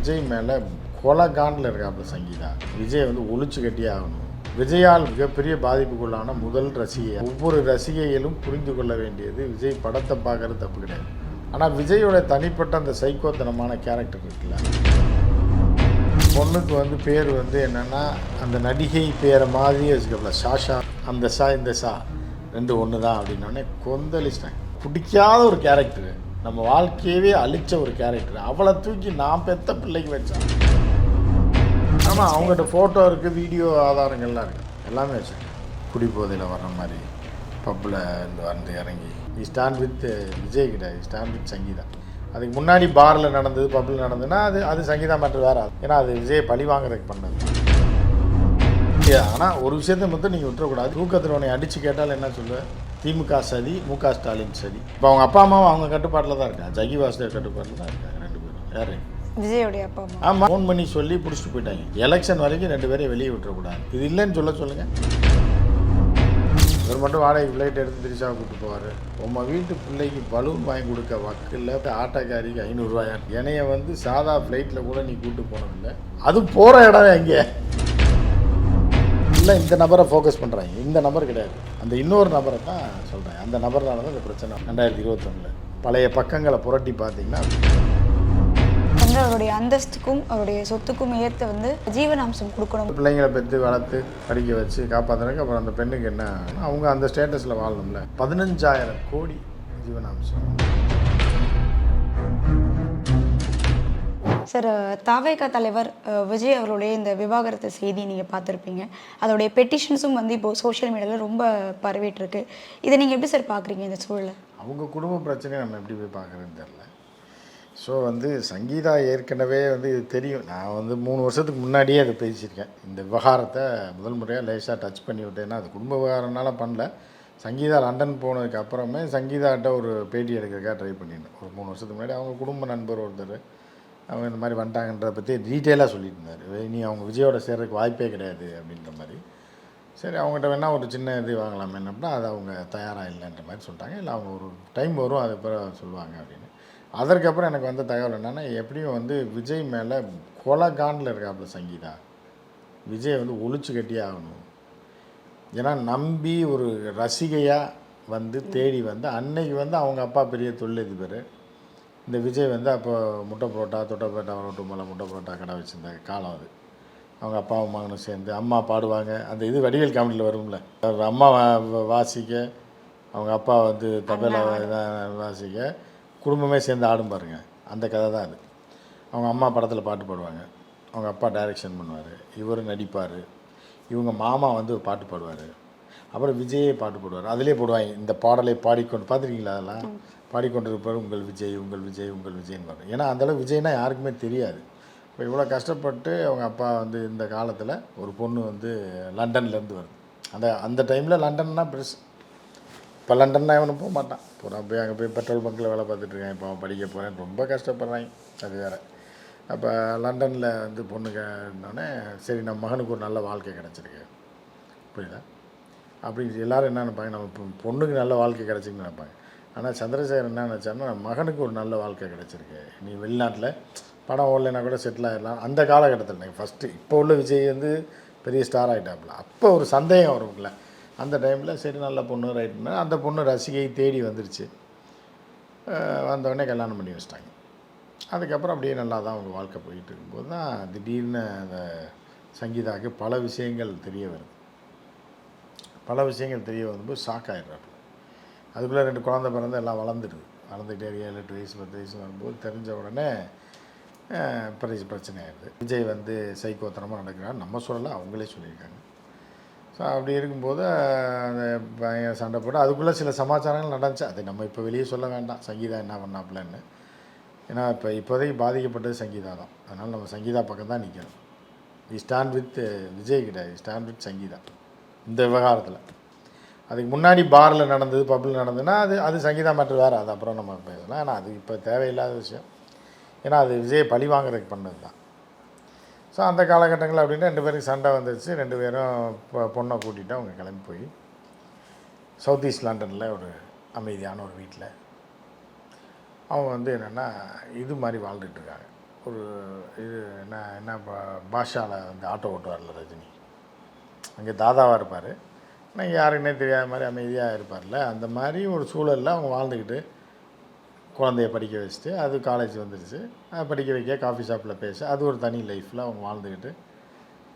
விஜய் மேலே கொலகாண்டில் இருக்காப்புல சங்கீதா. விஜய் வந்து ஒழிச்சு கட்டியே ஆகணும். விஜயால் மிகப்பெரிய பாதிப்புக்குள்ளான முதல் ரசிகை. ஒவ்வொரு ரசிகையிலும் புரிந்து கொள்ள வேண்டியது விஜய் படத்தை பார்க்கறது தப்பு கிடையாது. ஆனால் விஜயோட தனிப்பட்ட அந்த சைக்கோத்தனமான கேரக்டர் இருக்குல்ல, பொண்ணுக்கு வந்து பேர் வந்து என்னென்னா அந்த நடிகை பேரை மாதிரியே வச்சுக்கல, ஷாஷா. அந்த ஷா இந்த ஷா ரெண்டு ஒன்று தான் அப்படின்னோடனே கொந்தளிச்சிட்டேன். பிடிக்காத ஒரு கேரக்டரு, நம்ம வாழ்க்கையவே அழித்த ஒரு கேரக்டர், அவளை தூக்கி நான் பெத்த பிள்ளைக்கு வச்சேன். ஆமாம், அவங்ககிட்ட ஃபோட்டோ இருக்குது, வீடியோ ஆதாரங்கள்லாம் இருக்குது, எல்லாமே வச்சுருக்கேன். குடிபோதையில் வர்ற மாதிரி பப்பில் இருந்து வந்து இறங்கி ஸ்டாண்ட் வித் விஜய் கிட்ட ஸ்டாண்ட் வித் சங்கீதா. அதுக்கு முன்னாடி பாரில் நடந்தது, பப்பில் நடந்ததுன்னா அது சங்கீதா மேட்ரு வேறு. ஏன்னா அது விஜய் பழி வாங்குறதுக்கு பண்ணது. ஆனால் ஒரு விஷயத்தை மட்டும் நீங்கள் விட்டுறக்கூடாது. தூக்கத்தில் உன்னை அடித்து கேட்டால் என்ன சொல்லுவேன், திமுக சதி, மு.க. ஸ்டாலின் சதி. இப்போ அவங்க அப்பா அம்மாவும் அவங்க கட்டுப்பாட்டில் தான் இருக்காங்க, ஜகி வாசுதேவ் கட்டுப்பாட்டில் தான் இருக்காங்க ரெண்டு பேரும். யார்? விஜயோடைய அப்பா அம்மா. ஆமாம், ஃபோன் பண்ணி சொல்லி பிடிச்சிட்டு போயிட்டாங்க. எலெக்ஷன் வரைக்கும் ரெண்டு பேரையும் வெளியே விட்டுறக்கூடாது. இது இல்லைன்னு சொல்லுங்கள். இவர் மட்டும் வாடகை ஃப்ளைட் எடுத்து திரிசாவை கூப்பிட்டு போவார். உங்கள் வீட்டு பிள்ளைக்கு பலூன் வாங்கி கொடுக்க வக்கில் ஆட்டோக்காரிக்கு 500 ரூபாயா? என்னைய வந்து சாதா ஃப்ளைட்டில் கூட நீ கூப்பிட்டு போனதில்லை. அது போகிற இடம் எங்கே இல்லை, இந்த நபரை ஃபோக்கஸ் பண்ணுறாங்க, இந்த நபர் கிடையாது, அந்த இன்னொரு நபரை தான் சொல்கிறேன். அந்த நபர்னால தான் இந்த பிரச்சனை. 2021 பழைய பக்கங்களை புரட்டி பார்த்தீங்கன்னா வந்து அவருடைய அந்தஸ்துக்கும் அவருடைய சொத்துக்கும் ஏற்ற வந்து ஜீவனாம்சம் கொடுக்கணும். பிள்ளைங்களை பெற்று வளர்த்து படிக்க வச்சு காப்பாற்றுறதுக்கு அப்புறம் அந்த பெண்ணுக்கு என்ன, அவங்க அந்த ஸ்டேட்டஸில் வாழணும்ல. 15,000 கோடி ஜீவனாம்சம். சார், தாவேகா தலைவர் விஜய் அவருடைய இந்த விவாகரத்து செய்தி நீங்கள் பார்த்துருப்பீங்க. அதோடைய பெட்டிஷன்ஸும் வந்து இப்போது சோஷியல் மீடியாவில் ரொம்ப பரவிட்டு இருக்கு. இதை நீங்கள் எப்படி சார் பார்க்குறீங்க இந்த சூழலை? அவங்க குடும்ப பிரச்சனையை நம்ம எப்படி போய் பார்க்குறதுன்னு தெரில. ஸோ வந்து சங்கீதா ஏற்கனவே வந்து இது தெரியும். நான் வந்து 3 வருஷத்துக்கு முன்னாடியே அதை பேசியிருக்கேன். இந்த விவகாரத்தை முதல் முறையாக லேசாக டச் பண்ணி விட்டேன்னா, அது குடும்ப விவகாரம்னால பண்ணல. சங்கீதா லண்டன் போனதுக்கு அப்புறமே சங்கீதாட்ட ஒரு பேட்டி எடுக்கிறதுக்காக ட்ரை பண்ணியிருந்தேன். ஒரு 3 வருஷத்துக்கு முன்னாடி அவங்க குடும்ப நண்பர் ஒருத்தர் அவங்க இந்த மாதிரி வந்துட்டாங்கன்றதை பற்றி டீட்டெயிலாக சொல்லியிருந்தார். நீ அவங்க விஜயோட சேர்றதுக்கு வாய்ப்பே கிடையாது அப்படின்ற மாதிரி. சரி, அவங்ககிட்ட வேணால் ஒரு சின்ன இது வாங்கலாமே அப்படின்னா அது அவங்க தயாராக இல்லைன்ற மாதிரி சொல்லிட்டாங்க. இல்லை அவங்க ஒரு டைம் வரும், அதுக்கப்புறம் சொல்லுவாங்க அப்படின்னு. அதற்கப்புறம் எனக்கு வந்த தகவல் என்னென்னா, எப்படியும் வந்து விஜய் மேலே கொலகாண்டில் இருக்காப்புல சங்கீதா. விஜய் வந்து ஒழிச்சு கட்டியே ஆகணும். ஏன்னா நம்பி ஒரு ரசிகையாக வந்து தேடி வந்து அன்னைக்கு வந்து அவங்க அப்பா பெரிய தொழிலதிபர். இந்த விஜய் வந்து அப்போ முட்டை புரோட்டா, தொட்டை புரோட்டா, வரட்டு மேலே முட்டை புரோட்டா கடை வச்சுருந்த காலம் அது. அவங்க அப்பாவும் மகனும் சேர்ந்து அம்மா பாடுவாங்க. அந்த இது வடிவேல் காமெடியில் வரும்ல, அம்மா வாசிக்க, அவங்க அப்பா வந்து தபேலா வாசிக்க, குடும்பமே சேர்ந்து ஆடும் பாருங்க, அந்த கதை தான் அது. அவங்க அம்மா படத்தில் பாட்டு பாடுவாங்க, அவங்க அப்பா டைரக்ஷன் பண்ணுவார், இவர் நடிப்பார், இவங்க மாமா வந்து ஒரு பாட்டு பாடுவார், அப்புறம் விஜயே பாட்டு பாடுவார். அதிலே போடுவாங்க இந்த பாடலை பாடிக்கொண்டு, பார்த்துருக்கீங்களா? அதெல்லாம் பாடிக்கொண்டு இருப்பார், உங்கள் விஜய் உங்கள் விஜய் உங்கள் விஜய்ன்னு பாருங்க. ஏன்னா அந்தளவு விஜய்னா யாருக்குமே தெரியாது. இப்போ இவ்வளோ கஷ்டப்பட்டு அவங்க அப்பா வந்து இந்த காலத்தில் ஒரு பொண்ணு வந்து லண்டன்லேருந்து வருது. அந்த டைமில் லண்டன்னா பெருசு. இப்போ லண்டன்னா அவனும் போக மாட்டான், போகிறான் போய் அங்கே போய் பெட்ரோல் பங்கில் வேலை பார்த்துட்ருக்கேன், இப்போ அவன் படிக்க போகிறேன், ரொம்ப கஷ்டப்படுறாங்க, அது வேறு. அப்போ லண்டனில் வந்து பொண்ணுக்கு இருந்தோடனே சரி நம்ம மகனுக்கு ஒரு நல்ல வாழ்க்கை கிடச்சிருக்கு, புரியுதா? அப்படி எல்லோரும் என்ன நினைப்பாங்க, நம்ம பொண்ணுக்கு நல்ல வாழ்க்கை கிடச்சிருக்குன்னு நினைப்பாங்க. ஆனால் சந்திரசேகர் என்ன நினச்சாருன்னா, மகனுக்கு ஒரு நல்ல வாழ்க்கை கிடச்சிருக்கு, நீ வெளிநாட்டில் படம் ஓடலைன்னா கூட செட்டில் ஆகிடலாம். அந்த காலகட்டத்தில் நீங்கள் ஃபஸ்ட்டு இப்போ உள்ள விஜய் வந்து பெரிய ஸ்டார் ஆகிட்டாப்புல, அப்போ ஒரு சந்தேகம் வரும்ல. அந்த டைமில் சரி நல்ல பொண்ணு ரைட்டுன்னா அந்த பொண்ணு ரசிகை தேடி வந்துருச்சு. வந்தோடனே கல்யாணம் பண்ணி வச்சிட்டாங்க. அதுக்கப்புறம் அப்படியே நல்லா தான் அவங்க வாழ்க்கை போயிட்டு இருக்கும்போது தான் திடீர்னு அந்த சங்கீதாவுக்கு பல விஷயங்கள் தெரிய வருது. பல விஷயங்கள் தெரிய வரும்போது ஷாக் ஆகிடுறாப்புல. அதுக்குள்ளே 2 குழந்தை பிறந்து எல்லாம் வளர்ந்துடுது. வளர்ந்துகிட்டே 7, 8 வயசு 10 வயசு வரும்போது தெரிஞ்ச உடனே பிரச்சனை ஆகிடுது. விஜய் வந்து சைக்கோத்தனமாக நடக்கிறான்னு நம்ம சொல்லலை, அவங்களே சொல்லியிருக்காங்க. ஸோ அப்படி இருக்கும்போது அந்த பையன் சண்டை போட்டு அதுக்குள்ளே சில சமாச்சாரங்கள் நடந்துச்சு. அதை நம்ம இப்போ வெளியே சொல்ல வேண்டாம், சங்கீதா என்ன பண்ணாப்புலன்னு. ஏன்னா இப்போதைக்கு பாதிக்கப்பட்டது சங்கீதா தான். அதனால் நம்ம சங்கீதா பக்கம் தான் நிற்கணும். ஸ்டாண்ட் வித் விஜய் கிடையாது, ஸ்டாண்ட் வித் சங்கீதா இந்த விவகாரத்தில். அதுக்கு முன்னாடி பாரில் நடந்தது, பப்பில் நடந்ததுன்னா அது சங்கீதா மேட்ரு வேறு, அது அப்புறம் நம்ம பேசலாம். ஏன்னா அது இப்போ தேவையில்லாத விஷயம். ஏன்னா அது விஜய் பழி வாங்குறதுக்கு பண்ணது தான். ஸோ அந்த காலகட்டங்களில் அப்படின்னா 2 பேருக்கு சண்டை வந்துடுச்சு. 2 பேரும் பொண்ணை கூட்டிகிட்டு அவங்க கிளம்பி போய் சவுத் ஈஸ்ட் லண்டனில் ஒரு அமைதியான ஒரு வீட்டில் அவங்க வந்து என்னென்னா இது மாதிரி வாழ்ந்துட்டுருக்காங்க. ஒரு இது என்ன பாஷாவில் வந்து ஆட்டோ ஓட்டுவார்ல ரஜினி, அங்கே தாதாவாக இருப்பார், ஆனால் யாருக்குன்னே தெரியாத மாதிரி அமைதியாக இருப்பார்ல, அந்த மாதிரி ஒரு சூழலில் அவங்க வாழ்ந்துக்கிட்டு குழந்தைய படிக்க வச்சுட்டு, அது காலேஜ் வந்துடுச்சு, அதை படிக்க வைக்க காஃபி ஷாப்பில் பேச, அது ஒரு தனி லைஃப்பில் அவங்க வாழ்ந்துக்கிட்டு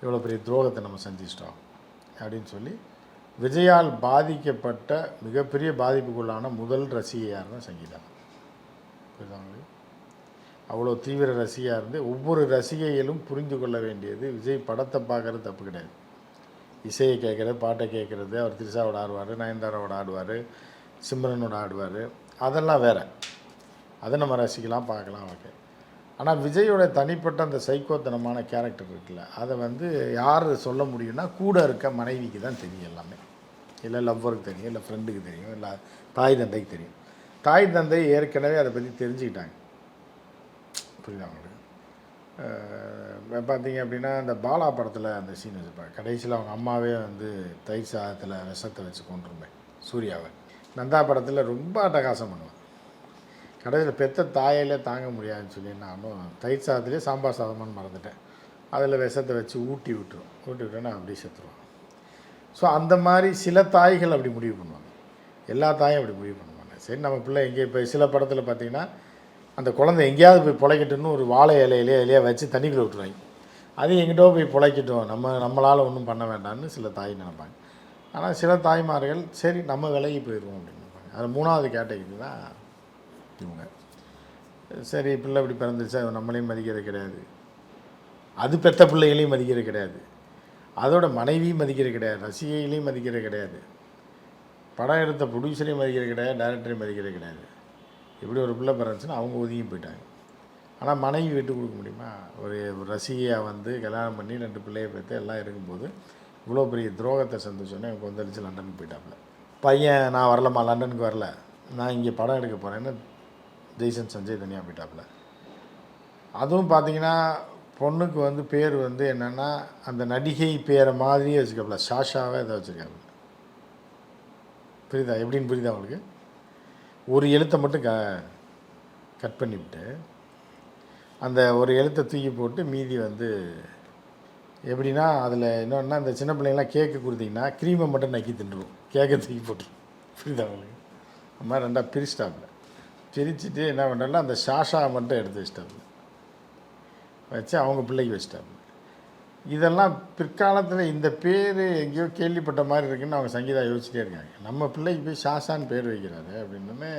இவ்வளோ பெரிய துரோகத்தை நம்ம சந்திச்சிட்டோம் அப்படின்னு சொல்லி விஜயால் பாதிக்கப்பட்ட மிகப்பெரிய பாதிப்புக்குள்ளான முதல் ரசிகை யாருன்னா சங்கீதா. புரியுதாங்க? அவ்வளோ தீவிர ரசிகையாக இருந்து ஒவ்வொரு ரசிகையிலும் புரிந்து கொள்ள வேண்டியது, விஜய் படத்தை பார்க்குறது தப்பு கிடையாது, இசையை கேட்குறது, பாட்டை கேட்குறது, அவர் திரிஷாவோட ஆடுவார், நயன்தாராவோட ஆடுவார், சிம்ரனோட ஆடுவார், அதெல்லாம் வேறு, அதை நம்ம ரசிக்கலாம் பார்க்கலாம், ஓகே. ஆனால் விஜயோட தனிப்பட்ட அந்த சைக்கோத்தனமான கேரக்டர் இருக்குல்ல, அதை வந்து யார் சொல்ல முடியும்னா கூட இருக்க மனைவிக்கு தான் தெரியும் எல்லாமே, இல்லை லவ்வருக்கு தெரியும், இல்லை ஃப்ரெண்டுக்கு தெரியும், இல்லை தாய் தந்தைக்கு தெரியும். தாய் தந்தை ஏற்கனவே அதை பற்றி தெரிஞ்சுக்கிட்டாங்க. புரியுதா அவங்களுக்கு? பார்த்தீங்க அப்படின்னா அந்த பாலா படத்தில் அந்த சீன் வச்சுருப்பாங்க, கடைசியில் அவங்க அம்மாவே வந்து தயிர் சாதத்தில் விஷத்தை வச்சு கொண்டுருப்பேன் சூர்யாவை. நந்தா படத்தில் ரொம்ப அட்டகாசம் பண்ணுவேன், கடைசியில் பெற்ற தாயிலே தாங்க முடியாதுன்னு சொல்லி நானும் தயிர் சாதத்துலேயே சாம்பார் சாதமானு மறந்துட்டேன், அதில் விஷத்தை வச்சு ஊட்டி விட்டோன்னா அப்படியே செத்துருவான். ஸோ அந்த மாதிரி சில தாய்கள் அப்படி முடிவு பண்ணுவாங்க, எல்லா தாயும் அப்படி முடிவு பண்ணுவாங்க. சரி நம்ம பிள்ளை எங்கே இப்போ சில படத்தில் பார்த்திங்கன்னா அந்த குழந்தை எங்கேயாவது போய் பிழைக்கட்டுன்னு ஒரு வாழை இலையிலே வச்சு தண்ணிக்குள்ளே விட்டுருவாங்க, அது எங்கிட்டோ போய் பிழைக்கட்டும், நம்மளால் ஒன்றும் பண்ண வேண்டாம்னு சில தாய் நினைப்பாங்க. ஆனால் சில தாய்மார்கள் சரி நம்ம விலகி போயிடுவோம் அப்படின்னு நினைப்பாங்க. அது மூணாவது கேட்டகரி தான் இவங்க. சரி பிள்ளை இப்படி பிறந்துச்சு, அது நம்மளையும் மதிக்கிறது கிடையாது, அது பெற்ற பிள்ளைகளையும் மதிக்கிறது கிடையாது, அதோட மனைவியும் மதிக்கிறது கிடையாது, ரசிகைகளையும் மதிக்கிறது கிடையாது, படம் எடுத்த ப்ரொடியூசரையும் மதிக்கிறது கிடையாது, டைரக்டரையும் மதிக்கிறது கிடையாது. இப்படி ஒரு பிள்ளை பிறந்துச்சுன்னா அவங்க ஒதுங்கி போயிட்டாங்க. ஆனால் மனைவி விட்டு கொடுக்க முடியுமா? ஒரு ரசிகையாக வந்து கல்யாணம் பண்ணி 2 பிள்ளையை பெற்று எல்லாம் இருக்கும்போது இவ்வளோ பெரிய துரோகத்தை சந்திச்சோன்னே எனக்கு கொந்தளிச்சு லண்டனுக்கு போயிட்டாப்புல. பையன் நான் வரலம்மா, லண்டனுக்கு வரல, நான் இங்கே படம் எடுக்க போகிறேன்னு ஜெய்சன் சஞ்சய் தனியாக போயிட்டாப்புல. அதுவும் பார்த்தீங்கன்னா பொண்ணுக்கு வந்து பேர் வந்து என்னென்னா அந்த நடிகை பேரை மாதிரியே வச்சுக்கப்பல, ஷாஷாவை இதை வச்சுருக்காங்க. புரியுதா? எப்படின்னு புரியுதா அவங்களுக்கு? ஒரு எழுத்தை மட்டும் கட் பண்ணிவிட்டு அந்த ஒரு எழுத்தை தூக்கி போட்டு மீதி வந்து எப்படின்னா அதில் இன்னொன்னா இந்த சின்ன பிள்ளைங்களாம் கேக்கு கொடுத்தீங்கன்னா க்ரீமை மட்டும் நக்கி தின்றுடும், கேக்கை தூக்கி போட்டுரும். புரியுதா அவங்களுக்கு? அந்த மாதிரி 2 பிரிச்சிட்டாப்புல. பிரிச்சுட்டு என்ன பண்ணுறாங்க, அந்த ஷாஷா மட்டும் எடுத்து வச்சிட்டாப்புல, வச்சு அவங்க பிள்ளைக்கு வச்சிட்டாப்புல. இதெல்லாம் பிற்காலத்தில் இந்த பேர் எங்கேயோ கேள்விப்பட்ட மாதிரி இருக்குதுன்னு அவங்க சங்கீதா யோசிச்சிட்டே இருக்காங்க. நம்ம பிள்ளைக்கு போய் ஷாஷான்னு பேர் வைக்கிறாரு அப்படின்னு.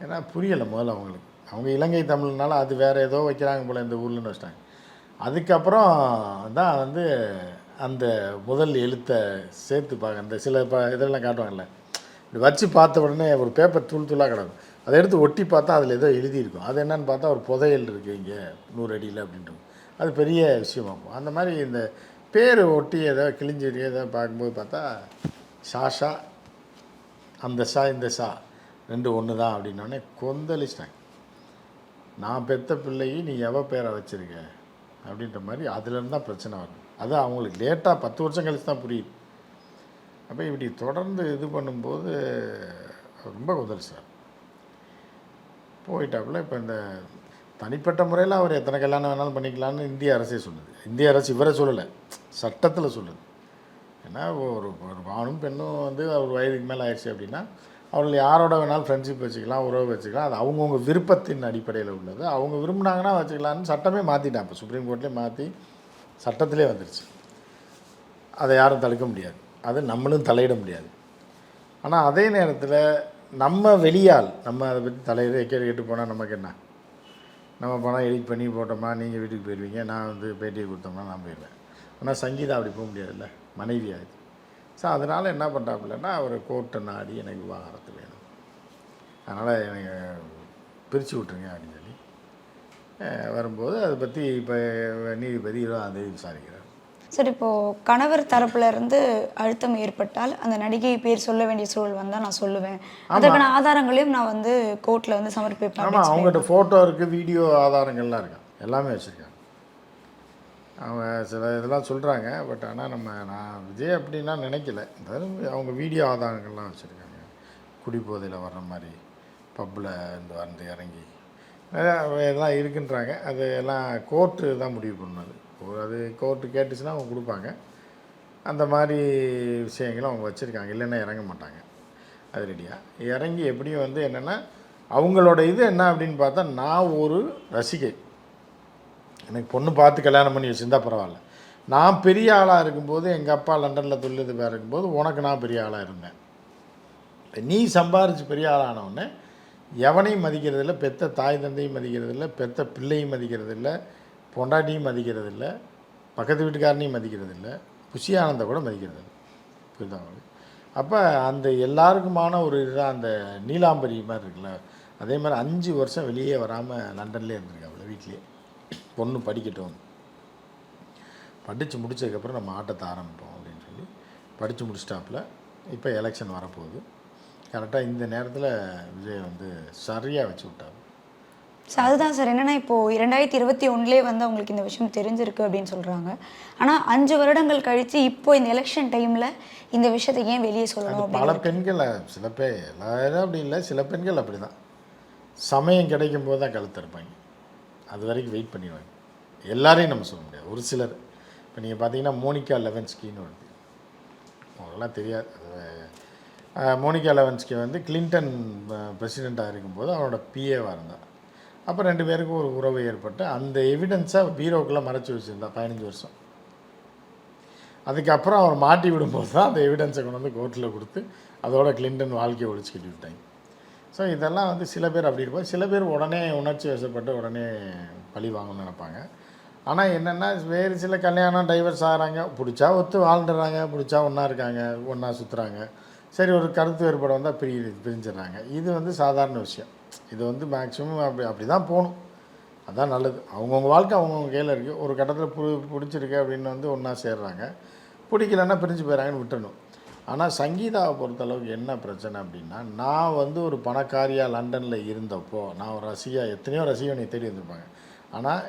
ஏன்னா புரியலை முதல்ல அவங்களுக்கு, அவங்க இலங்கை தமிழ்னால அது வேறு ஏதோ வைக்கிறாங்க போல் இந்த ஊர்லன்னு வச்சிட்டாங்க. அதுக்கப்புறம் தான் வந்து அந்த முதல் எழுத்தை சேர்த்து பார்க்க அந்த சில இதெல்லாம் காட்டுவாங்கல்ல, இப்படி வச்சு பார்த்த உடனே ஒரு பேப்பர் தூளாக கிடக்கும், அதை எடுத்து ஒட்டி பார்த்தா அதில் ஏதோ எழுதியிருக்கும், அது என்னன்னு பார்த்தா ஒரு புதையல் இருக்குது இங்கே 100 அடியில் அப்படின்ட்டு, அது பெரிய விஷயமாகும். அந்த மாதிரி இந்த பேர் ஒட்டி ஏதோ கிழிஞ்சி ஏதோ பார்க்கும்போது பார்த்தா ஷாஷா, அந்த ஷா இந்த ஷா 2 ஒன்று தான் அப்படின்னோடனே கொந்தளிச்சிட்டாங்க. நான் பெற்ற பிள்ளைக்கு நீ எவ பேரை வச்சுருக்க அப்படின்ற மாதிரி அதுலேருந்து தான் பிரச்சனை வரும். அது அவங்களுக்கு லேட்டாக 10 வருஷம் கழிச்சு தான் புரியுது. அப்போ இப்படி தொடர்ந்து இது பண்ணும்போது ரொம்ப கொந்தளிச்சார் போயிட்டாப்புல. இப்போ இந்த தனிப்பட்ட முறையில் அவர் எத்தனை கல்யாணம் வேணாலும் பண்ணிக்கலான்னு இந்திய அரசே சொல்லுது. இந்திய அரசு இவரை சொல்லலை, சட்டத்தில் சொல்லுது. ஏன்னா ஒரு ஆணும் பெண்ணும் வந்து அவர் வயதுக்கு மேலே ஆயிடுச்சு அப்படின்னா அவர்கள் யாரோட வேணாலும் ஃப்ரெண்ட்ஷிப் வச்சுக்கலாம், உறவு வச்சுக்கலாம், அது அவங்கவுங்க விருப்பத்தின் அடிப்படையில் உள்ளது. அவங்க விரும்பினாங்கன்னா வச்சுக்கலான்னு சட்டமே மாற்றிட்டான். இப்போ சுப்ரீம் கோர்ட்லேயே மாற்றி சட்டத்திலே வந்துடுச்சு. அதை யாரும் தடுக்க முடியாது, அது நம்மளும் தலையிட முடியாது. ஆனால் அதே நேரத்தில் நம்ம வெளியால் நம்ம அதை பற்றி தலையிட கேட்டு போனால் நமக்கு என்ன, நம்ம பணம் எடிட் பண்ணி போட்டோமா நீங்கள் வீட்டுக்கு போயிடுவீங்க, நான் வந்து பேட்டியை கொடுத்தோம்னா நான் போயிடுவேன். ஆனால் சங்கீதா அப்படி போக முடியாதுல்ல, மனைவி ஆகுது. ஸோ அதனால் என்ன பண்ணுறாப்புலன்னா அவர் கோர்ட்டை நாடி எனக்கு விவாகரத்து வேணும், அதனால் எனக்கு பிரித்து விட்ருங்க அப்படின்னு சொல்லி வரும்போது அதை பற்றி இப்போ நீதிபதி 20ஆம் தேதி விசாரிக்கிறார். சரி, இப்போது கணவர் தரப்புல இருந்து அழுத்தம் ஏற்பட்டால் அந்த நடிகை பேர் சொல்ல வேண்டிய சூழல் வந்தால் நான் சொல்லுவேன், அதற்கான ஆதாரங்களையும் நான் வந்து கோர்ட்டில் வந்து சமர்ப்பிப்பேன். ஆமாம், அவங்ககிட்ட ஃபோட்டோ இருக்குது, வீடியோ ஆதாரங்கள்லாம் இருக்காங்க, எல்லாமே வச்சுருக்காங்க. அவங்க சில இதெல்லாம் சொல்கிறாங்க. பட் ஆனால் நான் விஜய் அப்படின்னா நினைக்கல. அவங்க வீடியோ ஆதாரங்கள்லாம் வச்சுருக்காங்க, குடிபோதையில் வர்ற மாதிரி பப்பில் வந்து இறங்கி எல்லாம் இருக்குன்றாங்க. அது எல்லாம் கோர்ட்டு தான் முடிவு பண்ணது. அது கோர்ட்டு கேட்டுச்சுன்னா அவங்க கொடுப்பாங்க. அந்த மாதிரி விஷயங்களும் அவங்க வச்சுருக்காங்க. இல்லைன்னா இறங்க மாட்டாங்க அது ரெடியாக. இறங்கி எப்படியும் வந்து என்னென்னா அவங்களோட இது என்ன அப்படின்னு பார்த்தா, நான் ஒரு ரசிகை, எனக்கு பொண்ணு பார்த்து கல்யாணம் பண்ணி வச்சுருந்தா பரவாயில்ல. நான் பெரிய ஆளாக இருக்கும்போது, எங்கள் அப்பா லண்டனில் தொழிலதிபராக இருக்கும்போது உனக்கு நான் பெரிய ஆளாக இருந்தேன். நீ சம்பாரித்து பெரிய ஆளானவுடனே எவனையும் மதிக்கிறதில்ல, பெத்த தாய் தந்தையும் மதிக்கிறதில்ல, பெத்த பிள்ளையும் மதிக்கிறதில்ல, பொண்டாட்டியும் மதிக்கிறதில்ல, பக்கத்து வீட்டுக்காரனையும் மதிக்கிறதில்ல, புஷி ஆனந்தை கூட மதிக்கிறதில்ல. புரியுதா உங்களுக்கு? அப்போ அந்த எல்லாருக்குமான ஒரு இதுதான் அந்த நீலாம்பரி மாதிரி இருக்குல்ல, அதே மாதிரி 5 வருஷம் வெளியே வராமல் லண்டன்லேயே இருந்திருக்கா அவளை வீட்லேயே. பொண்ணு படிக்கட்டும், படித்து முடித்ததுக்கப்புறம் நம்ம ஆட்டத்தை ஆரம்பிப்போம் அப்படின்னு சொல்லி படித்து முடிச்சிட்டாப்புல. இப்போ எலெக்ஷன் வரப்போகுது. கரெக்டாக இந்த நேரத்தில் விஜய் வந்து சரியாக வச்சு விட்டார். ஸோ அதுதான் சார், என்னென்னா இப்போது 2021 வந்து அவங்களுக்கு இந்த விஷயம் தெரிஞ்சிருக்கு அப்படின்னு சொல்கிறாங்க. ஆனால் 5 வருடங்கள் கழித்து இப்போது இந்த எலெக்ஷன் டைமில் இந்த விஷயத்தை ஏன் வெளியே சொல்லணும்? பல பெண்கள், சில பேர் எல்லாரும் அப்படி இல்லை, சில பெண்கள் அப்படி தான் சமயம் கிடைக்கும் போது தான் கழுத்து இருப்பாங்க. அது வரைக்கும் வெயிட் பண்ணிடுவாங்க. எல்லாரையும் நம்ம சொல்ல முடியாது, ஒரு சிலர். இப்போ நீங்கள் பார்த்தீங்கன்னா மோனிகா லெவன்ஸ்கின்னு வருது, அவங்களாம் தெரியாது. மோனிகா லெவன்ஸ்கி வந்து கிளின்டன் பிரசிடெண்ட்டாக இருக்கும்போது அவனோட பிஏவாக இருந்தான். அப்போ 2 பேருக்கும் ஒரு உறவு ஏற்பட்டு அந்த எவிடன்ஸை பீரோக்குள்ளே மறைச்சி வச்சுருந்தா 15 வருஷம். அதுக்கப்புறம் அவர் மாட்டி விடும்போது தான் அந்த எவிடன்ஸை கொண்டு வந்து கோர்ட்டில் கொடுத்து அதோட கிளின்டன் வாழ்க்கையை ஒழிச்சு கட்டி விட்டாங்க. ஸோ இதெல்லாம் வந்து சில பேர் அப்படி இருப்பாங்க. சில பேர் உடனே உணர்ச்சி வசப்பட்டு உடனே பழி வாங்கணும்னு நினைப்பாங்க. ஆனால் என்னென்னா வேறு சில கல்யாணம் டைவர்ஸ் ஆகிறாங்க, பிடிச்சா ஒத்து வாழ்ந்துடுறாங்க, பிடிச்சா ஒன்றா இருக்காங்க, ஒன்றா சுற்றுறாங்க. சரி, ஒரு கருத்து வேறுபாடு வந்தால் பிரிஞ்சிடுறாங்க. இது வந்து சாதாரண விஷயம். இது வந்து மேக்ஸிமம் அப்படி தான் போகணும், அதுதான் நல்லது. அவங்கவுங்க வாழ்க்கை அவங்கவுங்க கையில் இருக்குது. ஒரு கட்டத்தில் பிடிச்சிருக்கு அப்படின்னு வந்து ஒன்றா சேர்றாங்க, பிடிக்கலன்னா பிரிஞ்சு போயிடறாங்கன்னு விட்டுணும். ஆனால் சங்கீதாவை பொறுத்தளவுக்கு என்ன பிரச்சனை அப்படின்னா, நான் வந்து ஒரு பணக்காரியாக லண்டனில் இருந்தப்போ நான் ஒரு ரசிகா, எத்தனையோ ரசிகை என்னை தேடி வந்திருப்பாங்க. ஆனால்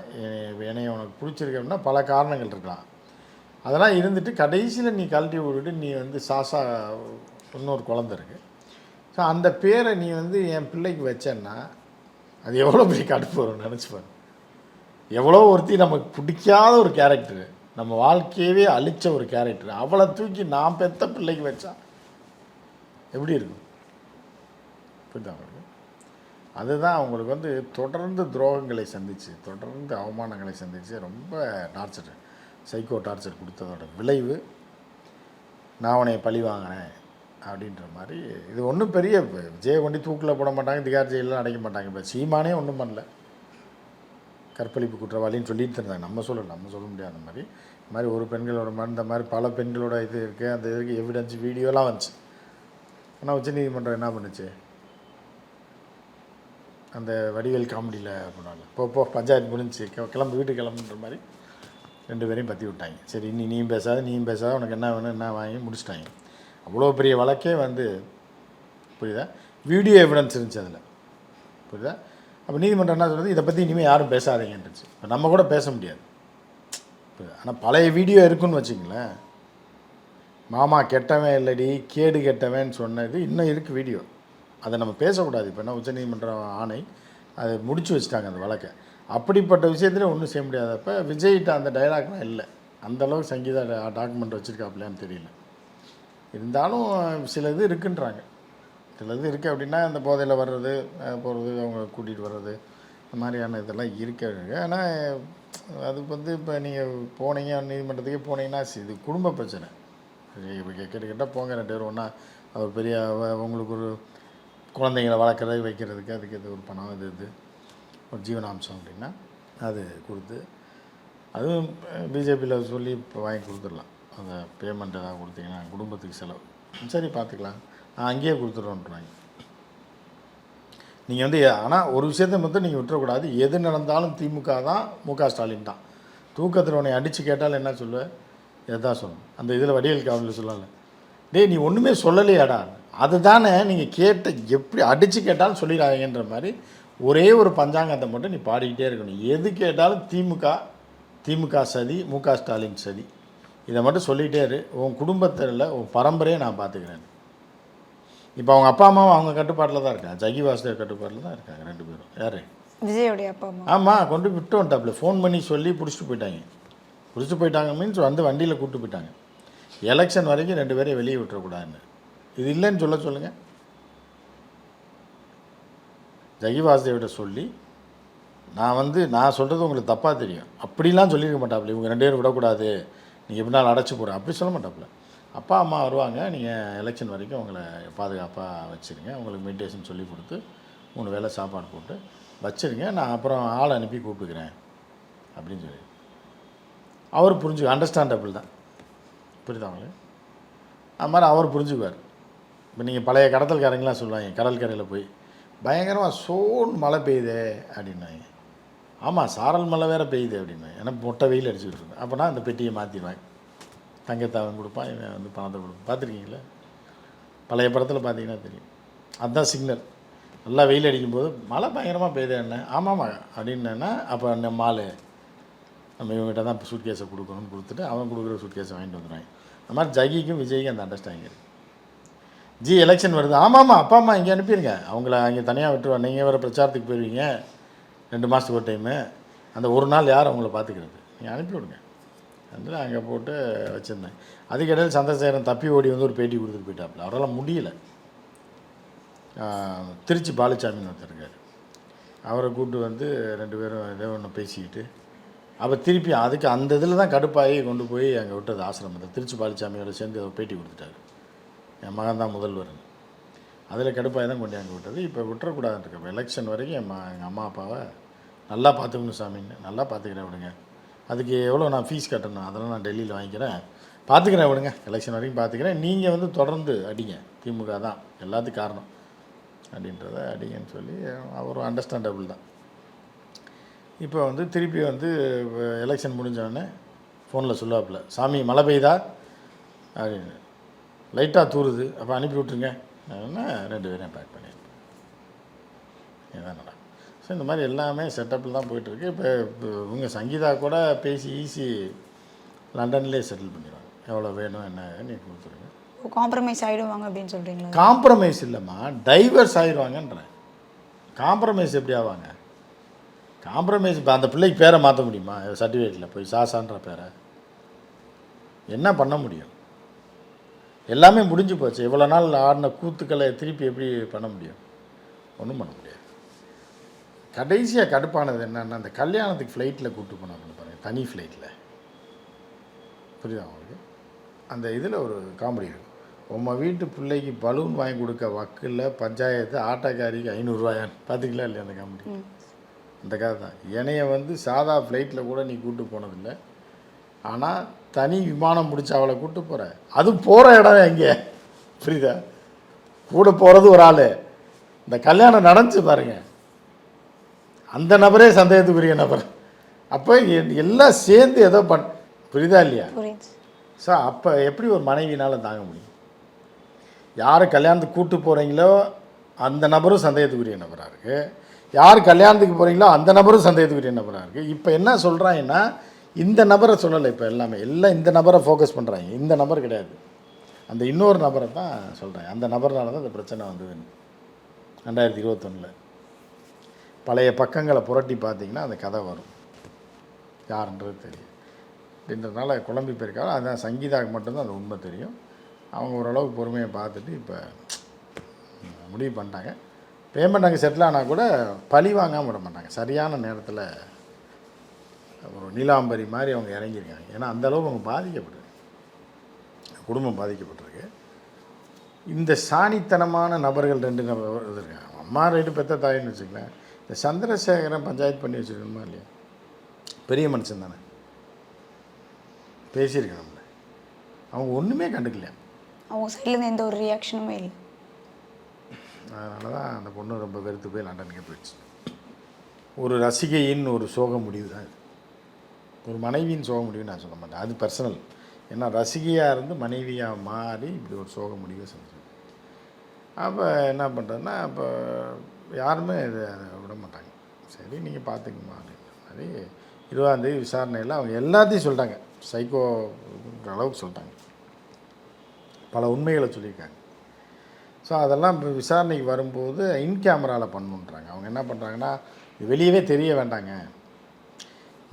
என்னை உனக்கு பிடிச்சிருக்கு அப்படின்னா பல காரணங்கள் இருக்கலாம். அதெல்லாம் இருந்துட்டு கடைசியில் நீ கழட்டி விட்டுட்டு நீ வந்து சாசா, இன்னொரு குழந்தை இருக்குது, ஸோ அந்த பேரை நீ வந்து என் பிள்ளைக்கு வச்சேன்னா அது எவ்வளோ பெரிய கடுப்பு வரும் நினச்சிப்பாரு. எவ்வளோ ஒருத்தி நமக்கு பிடிக்காத ஒரு கேரக்டரு, நம்ம வாழ்க்கையவே அழித்த ஒரு கேரக்டர், அவளை தூக்கி நான் பெற்ற பிள்ளைக்கு வச்சா எப்படி இருக்கும்? புரியுதா? அதுதான் அவங்களுக்கு வந்து தொடர்ந்து துரோகங்களை சந்தித்து, தொடர்ந்து அவமானங்களை சந்தித்து, ரொம்ப டார்ச்சர், சைக்கோ டார்ச்சர் கொடுத்ததோட விளைவு நான் உன்னை பழி வாங்கினேன் அப்படின்ற மாதிரி. இது ஒன்றும் பெரிய விஜயை கொண்டு தூக்கில் போட மாட்டாங்க, திகார் ஜெயிலெலாம் அடைக்க மாட்டாங்க. இப்போ சீமானே ஒன்றும் பண்ணல, கற்பழிப்பு குற்றவாளின்னு சொல்லிட்டு இருந்தாங்க. நம்ம சொல்ல முடியாது. அந்த மாதிரி ஒரு பெண்களோட இந்த மாதிரி பல பெண்களோட இது இருக்குது, அந்த இதுக்கு எவிடன்ஸ் வீடியோலாம் வந்துச்சு. ஆனால் உச்சநீதிமன்றம் என்ன பண்ணுச்சு, அந்த வடிவேல் காமெடியில் பண்ணாங்க, போ பஞ்சாயத்து முடிஞ்சு கிளம்பு வீட்டுக்கு கிளம்புன்ற மாதிரி 2 பேரையும் பற்றி விட்டாங்க. சரி, நீயும் பேசாத உனக்கு என்ன வேணும் என்ன வாங்கி முடிச்சிட்டாங்க. அவ்வளோ பெரிய வழக்கே வந்து, புரியுதா, வீடியோ எவிடன்ஸ் இருந்துச்சு அதில், புரியுதா. அப்போ நீதிமன்றம் என்ன சொல்கிறது, இதை பற்றி இனிமேல் யாரும் பேசாதீங்கன்றுச்சு. இப்போ நம்ம கூட பேச முடியாது, புரியுதா. ஆனால் பழைய வீடியோ இருக்குன்னு வச்சுங்களேன், மாமா கெட்டவன் இல்லடி கேடு கெட்டவன் சொன்னது இன்னும் இருக்குது வீடியோ, அதை நம்ம பேசக்கூடாது. இப்போ என்ன உச்சநீதிமன்றம் ஆணை அதை முடிச்சு வச்சுட்டாங்க அந்த வழக்கை. அப்படிப்பட்ட விஷயத்தில் ஒன்றும் செய்ய முடியாதப்போ விஜய்கிட்ட அந்த டைலாக்லாம் இல்லை. அந்தளவுக்கு சங்கீதா டாக்குமெண்ட் வச்சுருக்காப்லையான்னு தெரியல. இருந்தாலும் சில இது இருக்குன்றாங்க, சில இது இருக்குது. அப்படின்னா அந்த போதையில் வர்றது போகிறது, அவங்க கூட்டிகிட்டு வர்றது, இந்த மாதிரியான இதெல்லாம் இருக்குது. ஆனால் அது வந்து இப்போ நீங்கள் போனீங்க நீதிமன்றத்துக்கே போனீங்கன்னா இது குடும்ப பிரச்சனை. கேட்டால் போங்க 2 பேரும் ஒன்றா, அது பெரிய உங்களுக்கு ஒரு குழந்தைங்களை வளர்க்குறது வைக்கிறதுக்கு அதுக்கு இது ஒரு பணம், இது ஒரு ஜீவனாம்சம் அப்படின்னா அது கொடுத்து, அதுவும் பிஜேபியில் சொல்லி இப்போ வாங்கி கொடுத்துடலாம். அந்த பேமெண்ட் ஏதாவது கொடுத்தீங்கன்னா குடும்பத்துக்கு செலவு, சரி பார்த்துக்கலாம், நான் அங்கேயே கொடுத்துட்றோன்றாங்க. நீங்கள் வந்து ஆனால் ஒரு விஷயத்தை மட்டும் நீங்கள் விட்டுறக்கூடாது, எது நடந்தாலும் திமுக தான், முக ஸ்டாலின் தான். தூக்கத்தில் உன்னை அடித்து கேட்டாலும் என்ன சொல்லுவேன், எதான் சொல்லணும். அந்த இதில் வடிவேல் காவலில் சொல்லலை, டேய் நீ ஒன்றுமே சொல்லலையாடா, அதுதானே நீங்கள் கேட்ட, எப்படி அடித்து கேட்டாலும் சொல்லிடாதீங்கன்ற மாதிரி ஒரே ஒரு பஞ்சாங்கத்தை மட்டும் நீ பாடிக்கிட்டே இருக்கணும். எது கேட்டாலும் திமுக சதி, முக ஸ்டாலின் சதி, இதை மட்டும் சொல்லிகிட்டே இரு. உன் குடும்பத்தில் உன் பரம்பரையை நான் பார்த்துக்கிறேன். இப்போ அவங்க அப்பா அம்மாவும் அவங்க கட்டுப்பாட்டில் தான் இருக்காங்க, ஜகி வாசுதேவ் கட்டுப்பாட்டில் தான் இருக்காங்க 2 பேரும். யார் விஜயோடைய அப்பா அம்மா. ஆமாம், கொண்டு விட்டு வந்துட்டாப்புல. ஃபோன் பண்ணி சொல்லி பிடிச்சிட்டு போயிட்டாங்க. பிடிச்சிட்டு போயிட்டாங்க மீன்ஸ் வந்து வண்டியில் கூப்பிட்டு போயிட்டாங்க. எலெக்ஷன் வரைக்கும் 2 பேரையும் வெளியே விட்டுறக்கூடாதுன்னு. இது இல்லைன்னு சொல்லுங்கள். ஜெகி வாசுதேவிட்ட சொல்லி நான் சொல்கிறது உங்களுக்கு தப்பாக தெரியும். அப்படிலாம் சொல்லியிருக்க மாட்டாப்புல. இவங்க 2 பேரும் விடக்கூடாது, நீங்கள் எப்படினாலும் அடைச்சி போகிறேன் அப்படி சொல்ல மாட்டாப்புல. அப்பா அம்மா வருவாங்க, நீங்கள் எலெக்ஷன் வரைக்கும் உங்களை பாதுகாப்பாக வச்சுருங்க, உங்களுக்கு மெடிடேஷன் சொல்லி கொடுத்து 3 வேளை சாப்பாடு போட்டு வச்சுருங்க, நான் அப்புறம் ஆளை அனுப்பி கூப்பிட்டுக்கிறேன் அப்படின்னு சொல்லி அவர் அண்டர்ஸ்டாண்டபிள் தான். புரியுதாங்களே? அது மாதிரி அவர் புரிஞ்சுக்குவார். இப்போ நீங்கள் பழைய கடத்தல்காரங்களாம் சொல்லுவாங்க, கடல் கரையில் போய் பயங்கரமாக சோன்னு மழை பெய்யுதே அப்படின்னாங்க. ஆமாம், சாரல் மழை வேறு பெய்யுது அப்படின்னாங்க. ஏன்னா மொட்டை வெயில் அடிச்சுக்கிட்டு இருக்கேன். அப்போனா அந்த பெட்டியை மாற்றிடுவாங்க. தங்கத்தை அவன் கொடுப்பான், இவன் வந்து பணத்தை கொடுப்பான். பார்த்துருக்கீங்களா? பழைய படத்தில் பார்த்தீங்கன்னா தெரியும். அதுதான் சிக்னல். நல்லா வெயில் அடிக்கும்போது மழை பயங்கரமாக பெய்யுது என்ன, ஆமாம்மா அப்படின்னா அப்போ நம்ம ஆள் நம்ம இவங்ககிட்ட தான் இப்போ சூட் கேஸை கொடுக்கணும்னு கொடுத்துட்டு அவன் கொடுக்குற சூட் கேஸை வாங்கிட்டு வந்துடுவாங்க. அந்த மாதிரி ஜகிக்கும் விஜய்க்கும் அந்த அண்டர்ஸ்டாண்டிங் இருக்குது. எலெக்ஷன் வருது, ஆமாம்மா அப்பா அம்மா இங்கே அனுப்பிடுங்க, அவங்கள அங்கே தனியாக விட்டுருவாங்க, நீங்கள் வேறு பிரச்சாரத்துக்கு போயிடுவீங்க 2 மாதத்துக்கு ஒரு டைமு, அந்த ஒரு நாள் யார் அவங்கள பார்த்துக்கிறது, நீங்கள் அனுப்பிவிடுங்க வந்து அங்கே போட்டு வச்சுருந்தேன். அதுக்கிடையில் சந்திரசேகரன் தப்பி ஓடி வந்து ஒரு பேட்டி கொடுத்துட்டு போயிட்டாப்புல. அவரால் முடியல. திருச்சி பாலுச்சாமின்னு ஒருத்தர் இருக்கார், அவரை கூப்பிட்டு வந்து 2 பேரும் ஏதோ ஒன்று பேசிக்கிட்டு அப்போ திருப்பி அதுக்கு அந்த இதில் தான் கடுப்பாகி கொண்டு போய் அங்கே விட்டது ஆசிரமத்தை. திருச்சி பாலுச்சாமியோட சேர்ந்து ஒரு பேட்டி கொடுத்துட்டாரு, என் மகன் தான் முதல்வர்னு. அதில் கடுப்பாகி தான் கொண்டு அங்கே விட்டது. இப்போ விட்டுறக்கூடாதுன்னு இருக்க. எலெக்ஷன் வரைக்கும் எங்கள் அம்மா அப்பாவை நல்லா பார்த்துக்கணும் சாமின்னு. நல்லா பார்த்துக்கிறேன் விடுங்க, அதுக்கு எவ்வளோ நான் ஃபீஸ் கட்டணும் அதெல்லாம் நான் டெல்லியில் வாங்கிக்கிறேன், பார்த்துக்கிறேன் விடுங்க, எலெக்ஷன் வரைக்கும் பார்த்துக்கிறேன், நீங்கள் வந்து தொடர்ந்து அடிங்க, திமுக தான் எல்லாத்துக்கும் காரணம் அப்படின்றத அடிங்கன்னு சொல்லி அவரும் அண்டர்ஸ்டாண்டபிள் தான். இப்போ வந்து திருப்பி வந்து எலெக்ஷன் முடிஞ்சோடனே ஃபோனில் சொல்லுவாப்புல, சாமி மழை பெய்யுதா அப்படின்னு, லைட்டாக தூருது, அப்போ அனுப்பி விட்ருங்க அப்படின்னா 2 பேரையும் பேக் பண்ணியிருப்பேன். இதுதான் நடக்கும். ஸோ இந்த மாதிரி எல்லாமே செட்டப்பில் தான் போயிட்டுருக்கு. இப்போ இவங்க சங்கீதா கூட பேசி ஈஸி லண்டன்லேயே செட்டில் பண்ணிடுவாங்க, எவ்வளோ வேணும் என்ன நீ கொடுத்துருங்க. காம்ப்ரமைஸ் ஆகிடுவாங்க அப்படின்னு சொல்கிறீங்களா? காம்ப்ரமைஸ் இல்லைம்மா, டைவர்ஸ் ஆகிடுவாங்கன்றேன். காம்ப்ரமைஸ் எப்படி ஆவாங்க? காம்ப்ரமைஸ் இப்போ அந்த பிள்ளைக்கு பேரை மாற்ற முடியுமா? சர்டிஃபிகேட்டில் போய் சாசான்ற பேரை என்ன பண்ண முடியும்? எல்லாமே முடிஞ்சு போச்சு. இவ்வளோ நாள் ஆடின கூத்துக்களை திருப்பி எப்படி பண்ண முடியும்? ஒன்றும் பண்ண முடியாது. கடைசியாக கடுப்பானது என்னன்னா, அந்த கல்யாணத்துக்கு ஃப்ளைட்டில் கூப்பிட்டு போனாங்க பாருங்கள், தனி ஃப்ளைட்டில். புரியுதா உங்களுக்கு? அந்த இதில் ஒரு காமெடி இருக்கும். உங்கள் வீட்டு பிள்ளைக்கு பலூன் வாங்கி கொடுக்க வக்கில் பஞ்சாயத்து ஆட்டோக்காரிக்கு 500 ரூபாயான்னு பார்த்திங்களா இல்லையா? அந்த காமெடி அந்த கதை தான். என்னைய வந்து சாதா ஃப்ளைட்டில் கூட நீ கூப்பிட்டு போனதில்லை, ஆனால் தனி விமானம் பிடிச்சி அவளை கூப்பிட்டு போகிற, அது போகிற இடம் எங்கே? புரியுதா? கூட போகிறது ஒரு ஆள், இந்த கல்யாணம் நடந்துச்சு பாருங்கள், அந்த நபரே சந்தேகத்துக்குரிய நபர். அப்போ எல்லாம் சேர்ந்து ஏதோ புரியுதா இல்லையா? ஸோ அப்போ எப்படி ஒரு மனைவினால் தாங்க முடியும்? யார் கல்யாணத்துக்கு கூப்பிட்டு போகிறீங்களோ அந்த நபரும் சந்தேகத்துக்குரிய நபராக இருக்குது, யார் கல்யாணத்துக்கு போகிறீங்களோ அந்த நபரும் சந்தேகத்துக்குரிய நபராக இருக்குது. இப்போ என்ன சொல்கிறாங்கன்னா, இந்த நபரை சொல்லலை, இப்போ எல்லாம் இந்த நபரை ஃபோக்கஸ் பண்ணுறாங்க. இந்த நபர் கிடையாது, அந்த இன்னொரு நபரை தான் சொல்கிறாங்க. அந்த நபர்னால தான் இந்த பிரச்சனை வந்ததுன்னு 2021 பழைய பக்கங்களை புரட்டி பார்த்தீங்கன்னா அந்த கதை வரும், யாருன்றது தெரியும். அப்படின்றதுனால குழம்பி போயிருக்காங்க. அதுதான் சங்கீதாவுக்கு மட்டும்தான் அந்த உண்மை தெரியும். அவங்க ஓரளவுக்கு பொறுமையை பார்த்துட்டு இப்போ முடிவு பண்ணிட்டாங்க. பேமெண்ட் அங்கே செட்டில் ஆனால் கூட பழி வாங்காமல் விட மாட்டாங்க. சரியான நேரத்தில் ஒரு நீலாம்பரி மாதிரி அவங்க இறங்கியிருக்காங்க. ஏன்னா அந்தளவுக்கு அவங்க பாதிக்கப்பட்டிருக்கு, குடும்பம் பாதிக்கப்பட்டிருக்கு. இந்த சாணித்தனமான நபர்கள் 2 நபர் இருக்காங்க. அம்மா ரைட்டு பெற்ற தாயின்னு வச்சுக்கலாம். இந்த சந்திரசேகரன் பஞ்சாயத்து பண்ணி வச்சுருக்கணுமா இல்லையா? பெரிய மனுஷன் தானே, பேசியிருக்கணும்ல. அவங்க ஒன்றுமே கண்டுக்கலையா, அவங்க சைட்லேருந்து எந்த ஒரு ரியாக்ஷனுமே இல்லை. அதனால தான் அந்த பொண்ணு ரொம்ப வெறுத்து போய் லண்டனுக்கே போயிடுச்சு. ஒரு ரசிகையின் ஒரு சோக முடிவு தான் இது. ஒரு மனைவியின் சோக முடிவு நான் சொல்ல மாட்டேன், அது பர்சனல். ஏன்னா ரசிகையாக இருந்து மனைவியாக மாறி இப்படி ஒரு சோக முடிவை செஞ்சு. அப்போ என்ன பண்ணுறதுன்னா, அப்போ யாருமே இதை விட மாட்டாங்க. சரி நீங்கள் பார்த்துக்குமா அப்படின்ற மாதிரி 20ஆம் தேதி விசாரணையில் அவங்க எல்லாத்தையும் சொல்லிட்டாங்க. சைக்கோன்ற அளவுக்கு சொல்லிட்டாங்க, பல உண்மைகளை சொல்லியிருக்காங்க. ஸோ அதெல்லாம் இப்போ விசாரணைக்கு வரும்போது இன் கேமராவில் பண்ணணுன்றாங்க. அவங்க என்ன பண்ணுறாங்கன்னா, இது வெளியவே தெரிய வேண்டாங்க.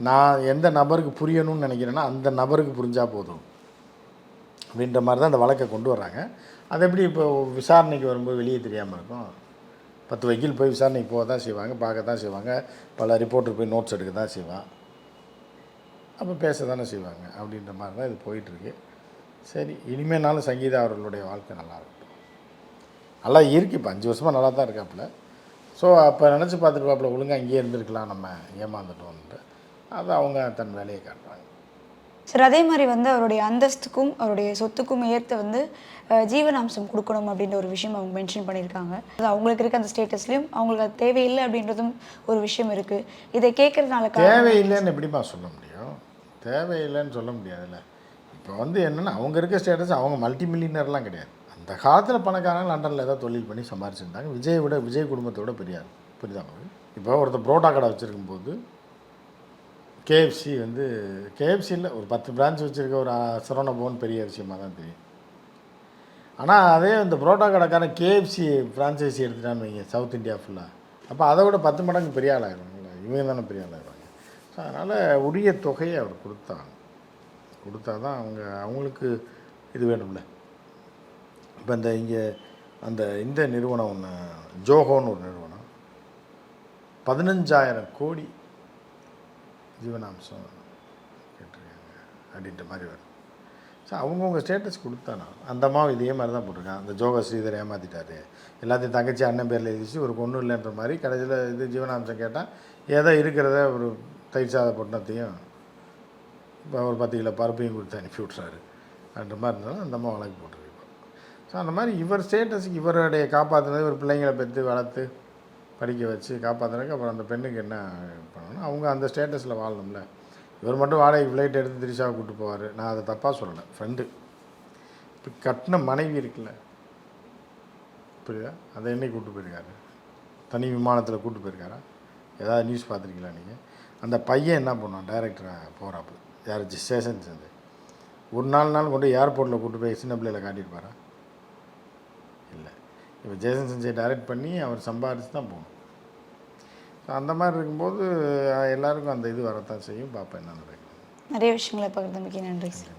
நான் எந்த நபருக்கு புரியணும்னு நினைக்கிறேன்னா அந்த நபருக்கு புரிஞ்சால் போதும் அப்படின்ற மாதிரி தான் அந்த வழக்கை கொண்டு வர்றாங்க. அது எப்படி இப்போ விசாரணைக்கு வரும்போது வெளியே தெரியாமல் இருக்கும்? 10 வக்கீல் போய் விசாரணைக்கு போக தான் செய்வாங்க, பார்க்க தான் செய்வாங்க, பல ரிப்போர்ட்டர் போய் நோட்ஸ் எடுக்க தான் செய்வான், அப்போ பேச தானே செய்வாங்க. அப்படின்ற மாதிரி தான் இது போயிட்டுருக்கு. சரி, இனிமேனாலும் சங்கீதா அவர்களுடைய வாழ்க்கை நல்லா இருக்கட்டும். நல்லா இருக்கு, இப்போ 5 வருஷமாக நல்லா தான் இருக்காப்புல. ஸோ அப்போ நினச்சி பார்த்துருப்பாப்புல, ஒழுங்காக அங்கேயே இருந்திருக்கலாம், நம்ம ஏமாந்துட்டோம்ன்ட்டு. அதை அவங்க தன் வேலையை காட்டுறாங்க. சார் அதே மாதிரி வந்து அவருடைய அந்தஸ்துக்கும் அவருடைய சொத்துக்கும் ஏற்ற வந்து ஜீவனாம்சம் கொடுக்கணும் அப்படின்ற ஒரு விஷயம் அவங்க மென்ஷன் பண்ணியிருக்காங்க. அது அவங்களுக்கு இருக்க அந்த ஸ்டேட்டஸ்லையும் அவங்களுக்கு அது தேவையில்லை அப்படின்றதும் ஒரு விஷயம் இருக்குது. இதை கேட்குறதுனால தேவையில்லைன்னு எப்படிமா சொல்ல முடியும்? தேவையில்லைன்னு சொல்ல முடியாதுல்ல. இப்போ வந்து என்னென்னா அவங்க இருக்க ஸ்டேட்டஸ், அவங்க மல்டி மில்லியனர்லாம் கிடையாது. அந்த காலத்தில் பணக்காரங்க லண்டனில் ஏதாவது தொழில் பண்ணி சம்பாரிச்சிருந்தாங்க. விஜய் குடும்பத்தோட பெரியார், புரியுதா? இப்போ ஒருத்தர் புரோட்டா கடை வச்சுருக்கும்போது கேஎஃப்சி வந்து கேஎஃப்சியில் ஒரு 10 பிரான்ச் வச்சுருக்க ஒரு சரவண பவன் பெரிய விஷயமாக தான் தெரியும். ஆனால் அதே இந்த புரோட்டா கடைக்காரன் கேஎஃப்சி ஃப்ரான்ச்சைஸி எடுத்துட்டான்னு வைங்க, சவுத் இந்தியா ஃபுல்லாக, அப்போ அதை விட 10 மடங்கு பெரிய ஆளாகிடுவாங்களே, இவங்க தானே பெரிய ஆளாகிடுவாங்க. ஸோ அதனால் உரிய தொகையை அவர் கொடுத்தா தான் அவங்களுக்கு இது வேணும்ல. இப்போ இந்த நிறுவனம் ஒன்று, ஜோஹோன்னு ஒரு நிறுவனம் 15,000 கோடி ஜீவனாம்சம் கேட்டிருக்காங்க அப்படின்ற மாதிரி வரும். ஸோ அவங்கவுங்க ஸ்டேட்டஸ் கொடுத்தானா, அந்த அம்மாவும் இதே மாதிரி தான் போட்டிருக்கான். அந்த ஜோக ஸ்ரீதர் ஏமாற்றிட்டாரு, எல்லாத்தையும் தங்கச்சி அண்ணன் பேரில் எழுதிச்சு, ஒரு பொண்ணு இல்லைன்ற மாதிரி கடைசியில் இது ஜீவனாம்சம் கேட்டால் ஏதோ இருக்கிறத ஒரு தயிர் சாத பொட்டத்தையும் இப்போ ஒரு 10 கிலோ பருப்பையும் கொடுத்து அனுப்பி விட்றாரு அப்படின்ற மாதிரி இருந்தாலும் அந்த அம்மா வழக்கு போட்டிருக்கு. ஸோ அந்த மாதிரி இவர் ஸ்டேட்டஸுக்கு இவருடைய காப்பாற்றுனது, ஒரு பிள்ளைங்களை பெற்று வளர்த்து படிக்க வச்சு காப்பாற்றுறதுக்கு அப்புறம் அந்த பெண்ணுக்கு என்ன பண்ணணும், அவங்க அந்த ஸ்டேட்டஸில் வாழணும்ல. இவர் மட்டும் வாடகை ஃப்ளைட் எடுத்து திரிஷாவை கூப்பிட்டு போவார். நான் அதை தப்பாக சொல்லலை, ஃப்ரெண்டு. இப்போ கட்டின மனைவி இருக்குல்ல, புரியுதா, அதை என்னைக்கு கூப்பிட்டு போயிருக்காரு? தனி விமானத்தில் கூப்பிட்டு போயிருக்காரா? ஏதாவது நியூஸ் பார்த்துருக்கீங்களா நீங்கள்? அந்த பையன் என்ன பண்ணுவான், டைரக்டராக போகிறாப்பு, யார் ஸ்டேஷன் சேர்ந்து ஒரு நாள் கொண்டு ஏர்போர்ட்டில் கூப்பிட்டு போய் சின்ன பிள்ளையில் காட்டியிருப்பாரா? இல்லை. இப்போ ஜேசன் சஞ்சய் டைரக்ட் பண்ணி அவர் சம்பாதிச்சு தான் போகணும். ஸோ அந்த மாதிரி இருக்கும்போது எல்லாருக்கும் அந்த இது வரத்தான் செய்யும். பார்ப்பேன் என்ன நடக்குது. நிறைய விஷயங்களை பகிர்ந்தமைக்கு நன்றி சார்.